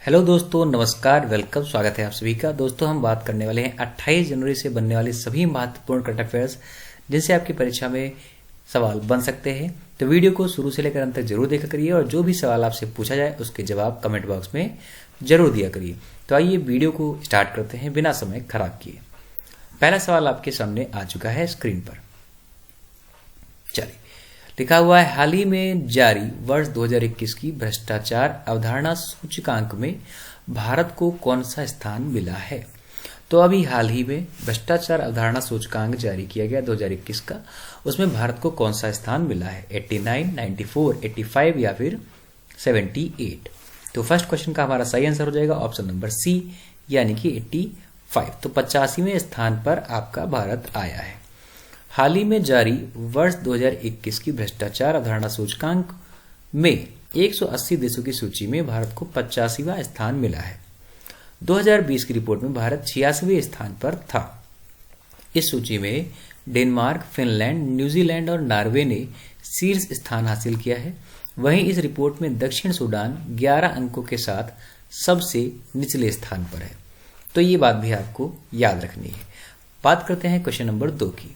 Hello दोस्तों, नमस्कार, welcome, स्वागत है आप सभी का। दोस्तों हम बात करने वाले हैं 28 जनवरी से बनने वाली सभी महत्वपूर्ण करंट अफेयर्स जिनसे आपकी परीक्षा में सवाल बन सकते हैं। तो वीडियो को शुरू से लेकर अंत तक जरूर देखा करिए और जो भी सवाल आपसे पूछा जाए उसके जवाब कमेंट बॉक्स में जरूर दिया करिए। तो आइए वीडियो को स्टार्ट करते हैं बिना समय खराब किए। पहला सवाल आपके सामने आ चुका है स्क्रीन पर। चलिए, लिखा हुआ है हाल ही में जारी वर्ष 2021 की भ्रष्टाचार अवधारणा सूचकांक में भारत को कौन सा स्थान मिला है। तो अभी हाल ही में भ्रष्टाचार अवधारणा सूचकांक जारी किया गया 2021 का, उसमें भारत को कौन सा स्थान मिला है, 89, 94, 85 या फिर 78। तो फर्स्ट क्वेश्चन का हमारा सही आंसर हो जाएगा ऑप्शन नंबर सी, यानी कि 85। तो 85वें स्थान पर आपका भारत आया है। हाल ही में जारी वर्ष 2021 की भ्रष्टाचार अवधारणा सूचकांक में 180 देशों की सूची में भारत को 85वां स्थान मिला है। 2020 की रिपोर्ट में भारत 86वें स्थान पर था। इस सूची में डेनमार्क, फिनलैंड, न्यूजीलैंड और नॉर्वे ने शीर्ष स्थान हासिल किया है। वहीं इस रिपोर्ट में दक्षिण सूडान 11 अंकों के साथ सबसे निचले स्थान पर है। तो ये बात भी आपको याद रखनी है। बात करते हैं क्वेश्चन नंबर 2 की।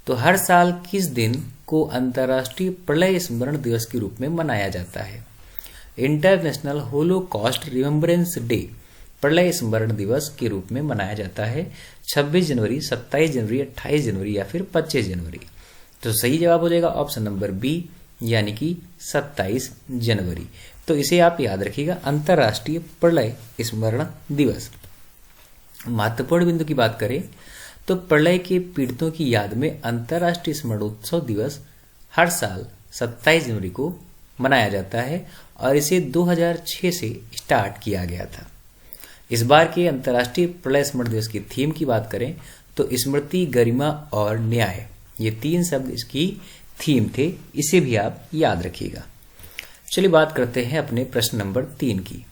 तो हर साल किस दिन को अंतर्राष्ट्रीय प्रलय स्मरण दिवस के रूप में मनाया जाता है। इंटरनेशनल होलोकॉस्ट रिमेम्बरेंस डे प्रलय स्मरण दिवस के रूप में मनाया जाता है 26 जनवरी, 27 जनवरी, 28 जनवरी या फिर 25 जनवरी। तो सही जवाब हो जाएगा ऑप्शन नंबर बी, यानी कि 27 जनवरी। तो इसे आप याद रखिएगा, अंतर्राष्ट्रीय प्रलय स्मरण दिवस। महत्वपूर्ण बिंदु की बात करें तो प्रलय के पीड़ितों की याद में अंतर्राष्ट्रीय स्मरणोत्सव दिवस हर साल 27 जनवरी को मनाया जाता है और इसे 2006 से स्टार्ट किया गया था। इस बार के अंतर्राष्ट्रीय प्रलय स्मरण दिवस की थीम की बात करें तो स्मृति, गरिमा और न्याय, ये 3 शब्द इसकी थीम थे। इसे भी आप याद रखिएगा। चलिए बात करते हैं अपने प्रश्न नंबर 3 की।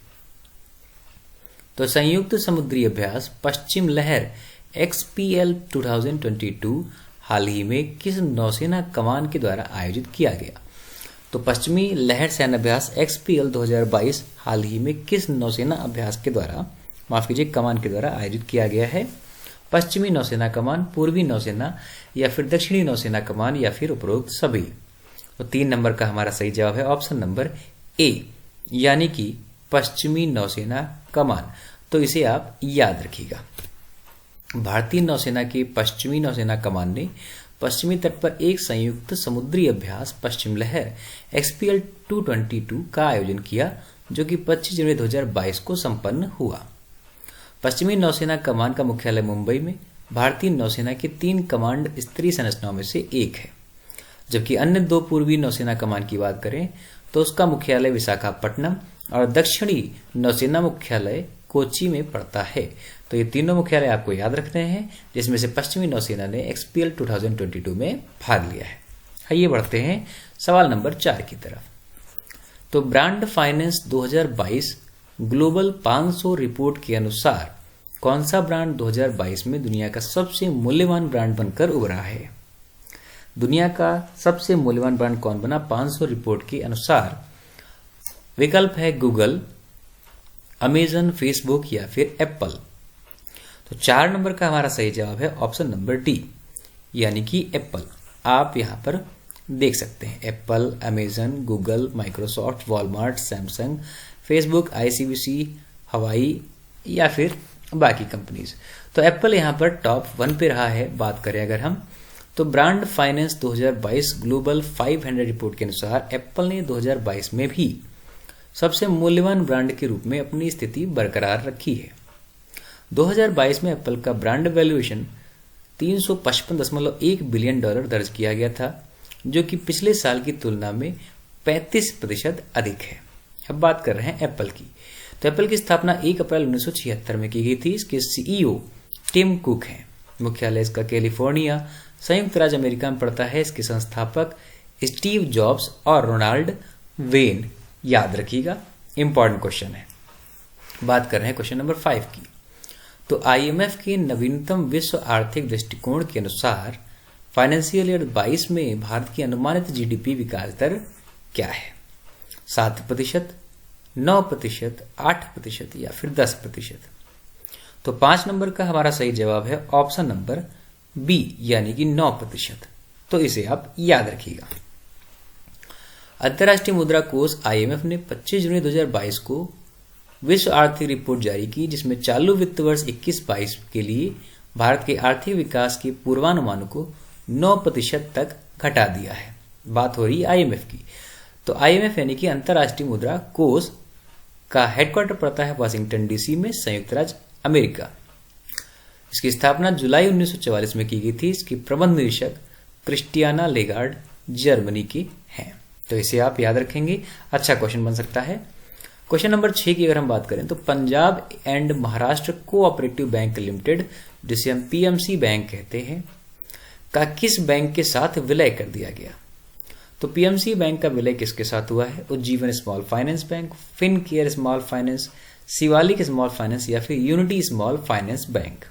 तो संयुक्त समुद्री अभ्यास पश्चिम लहर XPL 2022 हाल ही में किस नौसेना कमान के द्वारा आयोजित किया गया। तो पश्चिमी लहर सैन्य अभ्यास XPL 2022 हाल ही में किस नौसेना अभ्यास के द्वारा, कमान के द्वारा आयोजित किया गया है। पश्चिमी नौसेना कमान, पूर्वी नौसेना या फिर दक्षिणी नौसेना कमान या फिर उपरोक्त सभी। तो 3 नंबर का हमारा सही जवाब है ऑप्शन नंबर ए, यानी कि पश्चिमी नौसेना कमान। तो इसे आप याद रखिएगा। भारतीय नौसेना के पश्चिमी नौसेना कमान ने पश्चिमी तट पर एक संयुक्त समुद्री अभ्यास पश्चिम लहर XPL 222 का आयोजन किया, जो कि 25 जनवरी 2022 को संपन्न हुआ। पश्चिमी नौसेना कमान का मुख्यालय मुंबई में भारतीय नौसेना के 3 कमांड स्तरीय संरचनाओं में से एक है। जबकि अन्य 2 पूर्वी नौसेना कमान की बात करें तो उसका मुख्यालय विशाखापट्टनम और दक्षिणी नौसेना मुख्यालय कोच्चि में पड़ता है। तो ये तीनों मुख्यालय आपको याद रखने हैं, जिसमें से पश्चिमी नौसेना ने XPL 2022 में भाग लिया है। आइए बढ़ते हैं सवाल नंबर 4 की तरफ। तो ब्रांड फाइनेंस 2022 ग्लोबल 500 रिपोर्ट के अनुसार कौन सा ब्रांड 2022 में दुनिया का सबसे मूल्यवान ब्रांड बनकर उभरा है। दुनिया का सबसे मूल्यवान ब्रांड कौन बना 500 रिपोर्ट के अनुसार। विकल्प है गूगल, अमेजन, फेसबुक या फिर एप्पल। तो 4 नंबर का हमारा सही जवाब है ऑप्शन नंबर डी, यानी कि एप्पल। आप यहां पर देख सकते हैं Apple, Amazon, Google, Microsoft, Walmart, Samsung, Facebook, ICBC, हवाई या फिर बाकी कंपनीज। तो एप्पल यहां पर टॉप 1 पे रहा है। बात करें अगर हम तो ब्रांड फाइनेंस 2022 ग्लोबल 500 रिपोर्ट के अनुसार एप्पल ने 2022 में भी सबसे मूल्यवान ब्रांड के रूप में अपनी स्थिति बरकरार रखी है। 2022 में एप्पल का ब्रांड वैल्यूएशन $355.1 बिलियन दर्ज किया गया था, जो कि पिछले साल की तुलना में 35% अधिक है। अब बात कर रहे हैं एप्पल की। तो एप्पल की स्थापना 1 अप्रैल 1976 में की गई थी। इसके CEO टिम कुक हैं। मुख्यालय इसका कैलिफोर्निया, संयुक्त राज्य अमेरिका में पड़ता है। इसके संस्थापक स्टीव जॉब्स और रोनाल्ड वेन। याद रखिएगा, इंपॉर्टेंट क्वेश्चन है। बात कर रहे हैं क्वेश्चन नंबर 5 की। तो IMF के नवीनतम विश्व आर्थिक दृष्टिकोण के अनुसार फाइनेंशियल ईयर 22 में भारत की अनुमानित GDP विकास दर क्या है। 7%, 9%, 8% या फिर 10%? तो 5 नंबर का हमारा सही जवाब है ऑप्शन नंबर बी, यानी कि 9%। तो इसे आप याद रखिएगा। अंतर्राष्ट्रीय मुद्रा कोष IMF ने 25 जनवरी 2022 को विश्व आर्थिक रिपोर्ट जारी की, जिसमें चालू वित्त वर्ष 21-22 के लिए भारत के आर्थिक विकास के पूर्वानुमान को 9% तक घटा दिया है। बात हो रही है IMF की। तो IMF यानी कि अंतर्राष्ट्रीय मुद्रा कोष का हेडक्वार्टर पड़ता है वाशिंगटन DC में, संयुक्त राज्य अमेरिका। इसकी स्थापना जुलाई 1944 में की गई थी। इसकी प्रबंध निदेशक क्रिस्टियाना लेगार्ड जर्मनी की हैं। तो इसे आप याद रखेंगे, अच्छा क्वेश्चन बन सकता है। क्वेश्चन नंबर 6 की अगर हम बात करें तो Punjab and Maharashtra cooperative bank limited, जिसे हम PMC बैंक कहते हैं, का किस बैंक के साथ विलय कर दिया गया? तो PMC बैंक का विलय किसके साथ हुआ है? Ujjivan small finance bank, Fincare small finance, Shivalik small finance या फिर यूनिटी स्मॉल फाइनेंस बैंक?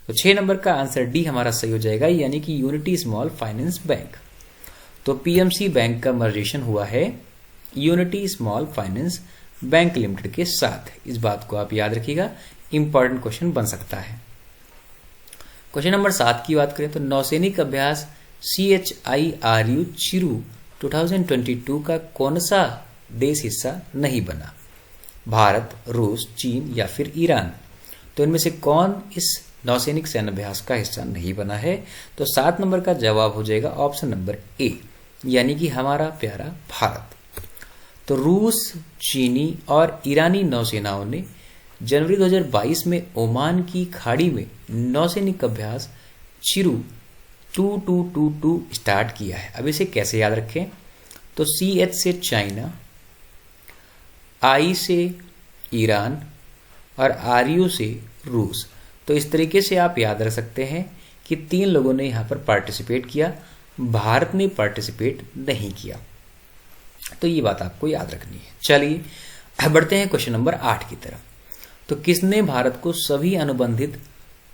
तो 6 नंबर का आंसर डी हमारा सही हो जाएगा, यानी कि यूनिटी स्मॉल फाइनेंस बैंक। तो PMC बैंक का मर्जेशन हुआ है unity small finance bank limited के साथ। इस बात को आप याद रखिएगा, इंपॉर्टेंट क्वेश्चन बन सकता है। क्वेश्चन नंबर 7 की बात करें तो नौसैनिक अभ्यास CHIRU चिरू 2022 का कौन सा देश हिस्सा नहीं बना? भारत, रूस, चीन या फिर ईरान? तो इनमें से कौन इस नौसैनिक सैन्य अभ्यास का हिस्सा नहीं बना है? तो 7 नंबर का जवाब हो जाएगा ऑप्शन नंबर ए, यानी कि हमारा प्यारा भारत। तो रूस, चीनी और ईरानी नौसेनाओं ने जनवरी 2022 में ओमान की खाड़ी में नौसैनिक अभ्यास चिरू 2222 स्टार्ट किया है। अब इसे कैसे याद रखें? तो CH से चाइना, I से ईरान और RU से रूस। तो इस तरीके से आप याद रख सकते हैं कि 3 लोगों ने यहां पर पार्टिसिपेट किया, भारत ने पार्टिसिपेट नहीं किया। तो ये बात आपको याद रखनी है। चलिए अब बढ़ते हैं क्वेश्चन नंबर 8 की तरफ। तो किसने भारत को सभी अनुबंधित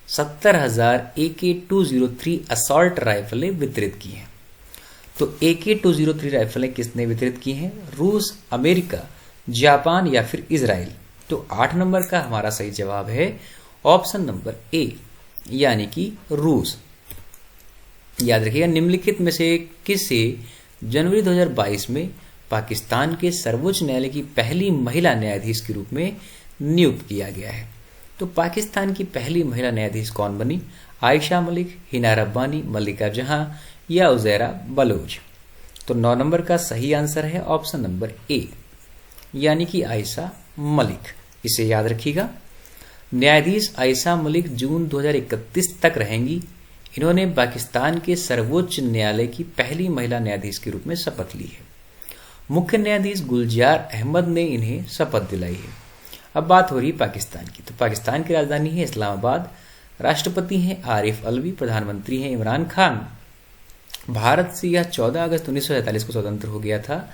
70,000 AK-203 असॉल्ट राइफलें वितरित की हैं? तो AK-203 राइफलें किसने वितरित की हैं? रूस, अमेरिका, जापान या फिर इजराइल? तो 8 नंबर का हमारा सही जवाब है ऑप्शन नंबर ए, यानी कि रूस। याद रखिएगा, निम्नलिखित में से किसे जनवरी 2022 में पाकिस्तान के सर्वोच्च न्यायालय की पहली महिला न्यायाधीश के रूप में नियुक्त किया गया है? तो पाकिस्तान की पहली महिला न्यायाधीश कौन बनी? आयशा मलिक, हिना रब्बानी, मल्लिका जहां या उजैरा बलोच? तो 9 नंबर का सही आंसर है ऑप्शन नंबर ए, यानी कि आयशा मलिक। इसे याद रखिएगा। न्यायाधीश आयशा मलिक जून 2031 तक रहेंगी। इन्होंने पाकिस्तान के सर्वोच्च न्यायालय की पहली महिला न्यायाधीश के रूप में शपथ ली है। मुख्य न्यायाधीश गुलजार अहमद ने इन्हें शपथ दिलाई है। अब बात हो रही है पाकिस्तान की। तो पाकिस्तान की राजधानी है इस्लामाबाद, राष्ट्रपति हैं आरिफ अलवी, प्रधानमंत्री हैं इमरान खान। भारत से यह 14 अगस्त 1947 को स्वतंत्र हो गया था,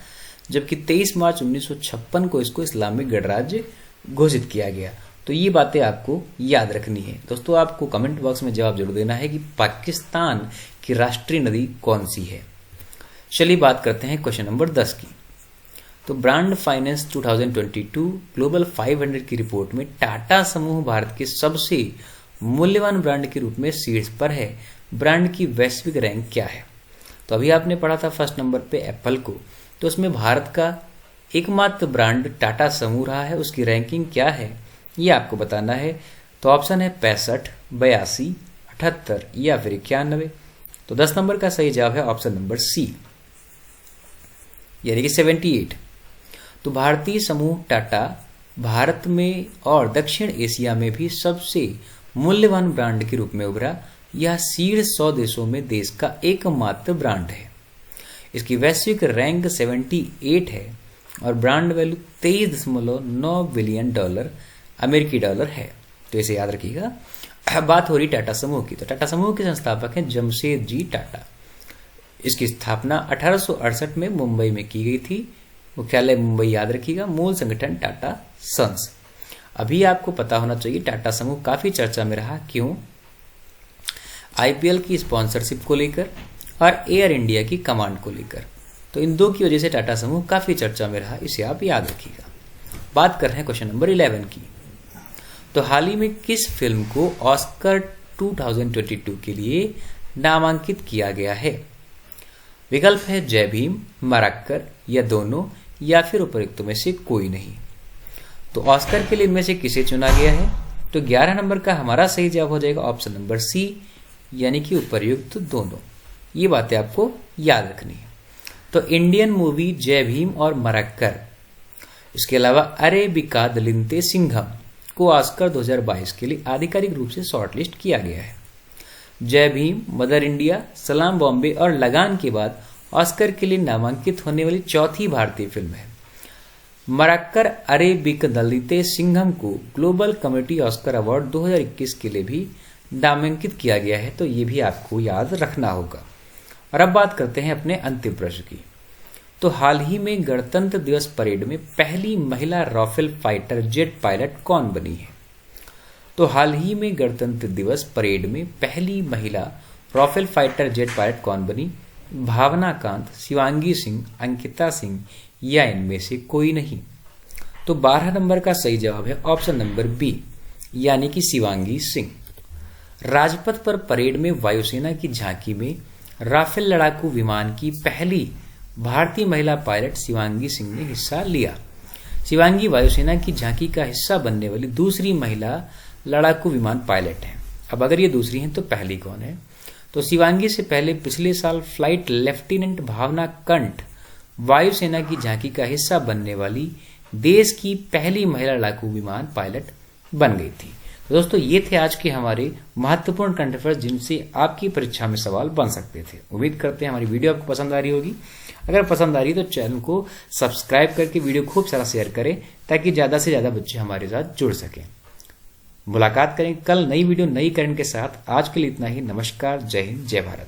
जबकि 23 मार्च 1956 को इसको इस्लामिक गणराज्य घोषित किया गया। तो ये बातें आपको याद रखनी है। दोस्तों, आपको कमेंट बॉक्स में जवाब जरूर देना है कि पाकिस्तान की राष्ट्रीय नदी कौन सी है। चलिए बात करते हैं क्वेश्चन नंबर 10 की। तो ब्रांड फाइनेंस 2022 ग्लोबल 500 की रिपोर्ट में टाटा समूह भारत के सबसे मूल्यवान ब्रांड के रूप में शीर्ष पर है। ब्रांड की वैश्विक रैंक क्या है? तो अभी आपने पढ़ा था फर्स्ट नंबर पे एप्पल को, तो उसमें भारत का एकमात्र ब्रांड टाटा समूह रहा है। उसकी रैंकिंग क्या है ये आपको बताना है। तो ऑप्शन है 65, 82, 78 या फिर 91। तो 10 नंबर का सही जवाब है ऑप्शन नंबर सी, यानी कि 78। तो भारतीय समूह टाटा भारत में और दक्षिण एशिया में भी सबसे मूल्यवान ब्रांड के रूप में उभरा। यह शीर्ष 100 देशों में देश का एकमात्र ब्रांड है। इसकी वैश्विक रैंक 78 है और ब्रांड वैल्यू $23.9 बिलियन अमेरिकी डॉलर है। तो इसे याद रखिएगा। बात हो रही टाटा समूह की। तो टाटा समूह के संस्थापक हैं जमशेदजी टाटा। इसकी स्थापना 1868 में मुंबई में की गई थी। मुख्यालय मुंबई याद रखिएगा। मूल संगठन टाटा सन्स। अभी आपको पता होना चाहिए टाटा समूह काफी चर्चा में रहा। क्यों? IPL की स्पॉन्सरशिप को लेकर और एयर इंडिया की कमांड को लेकर। तो इन दो की वजह से टाटा समूह काफी चर्चा में रहा। इसे आप याद रखिएगा। बात कर रहे हैं क्वेश्चन नंबर 11 की। तो हाल ही में किस फिल्म को ऑस्कर 2022 के लिए नामांकित किया गया है? विकल्प है जय भीम, मरक्कर या दोनों, या फिर उपयुक्त में से कोई नहीं। तो ऑस्कर के लिए इनमें से किसे चुना गया है? तो 11 नंबर का हमारा सही जवाब हो जाएगा ऑप्शन नंबर सी, यानी कि उपयुक्त दोनों। ये बातें आपको याद रखनी है। तो इंडियन मूवी जय भीम और मरक्कर, इसके अलावा अरेबिका दलिंते सिंघम को ऑस्कर 2022 के लिए आधिकारिक रूप से शॉर्टलिस्ट किया गया है। जय भीम, मदर इंडिया, सलाम बॉम्बे और लगान के बाद ऑस्कर के लिए नामांकित होने वाली चौथी भारतीय फिल्म है। मरक्कर अरेबिक दलिते सिंघम को ग्लोबल कम्युनिटी ऑस्कर अवार्ड 2021 के लिए भी नामांकित किया गया है। तो ये भी आपको याद रखना होगा। और अब बात करते हैं अपने अंतिम प्रश्न की। तो हाल ही में गणतंत्र दिवस परेड में पहली महिला राफेल फाइटर जेट पायलट कौन बनी है? तो हाल ही में गणतंत्र दिवस परेड में पहली महिला राफेल फाइटर जेट पायलट कौन बनी? भावना कांत, शिवांगी सिंह, अंकिता सिंह या इनमें से कोई नहीं। तो 12 नंबर का सही जवाब है ऑप्शन नंबर बी, यानी कि शिवांगी सिंह। राजपथ पर परेड में वायुसेना की झांकी में राफेल लड़ाकू विमान की पहली भारतीय महिला पायलट शिवांगी सिंह ने हिस्सा लिया। शिवांगी वायुसेना की झांकी का हिस्सा बनने वाली दूसरी महिला लड़ाकू विमान पायलट है। अब अगर ये दूसरी हैं तो पहली कौन है? तो शिवांगी से पहले पिछले साल फ्लाइट लेफ्टिनेंट भावना कंठ वायुसेना की झांकी का हिस्सा बनने वाली देश की पहली महिला लड़ाकू विमान पायलट बन गई थी। तो दोस्तों ये थे आज के हमारे महत्वपूर्ण करंट अफेयर्स जिनसे आपकी परीक्षा में सवाल बन सकते थे। उम्मीद करते हैं हमारी वीडियो आपको पसंद आ रही होगी। अगर पसंद आ रही है तो चैनल को सब्सक्राइब करके वीडियो खूब सारा शेयर करें ताकि ज्यादा से ज्यादा बच्चे हमारे साथ जुड़ सकें। मुलाकात करें कल नई वीडियो नई करंट के साथ। आज के लिए इतना ही। नमस्कार, जय हिंद, जय भारत।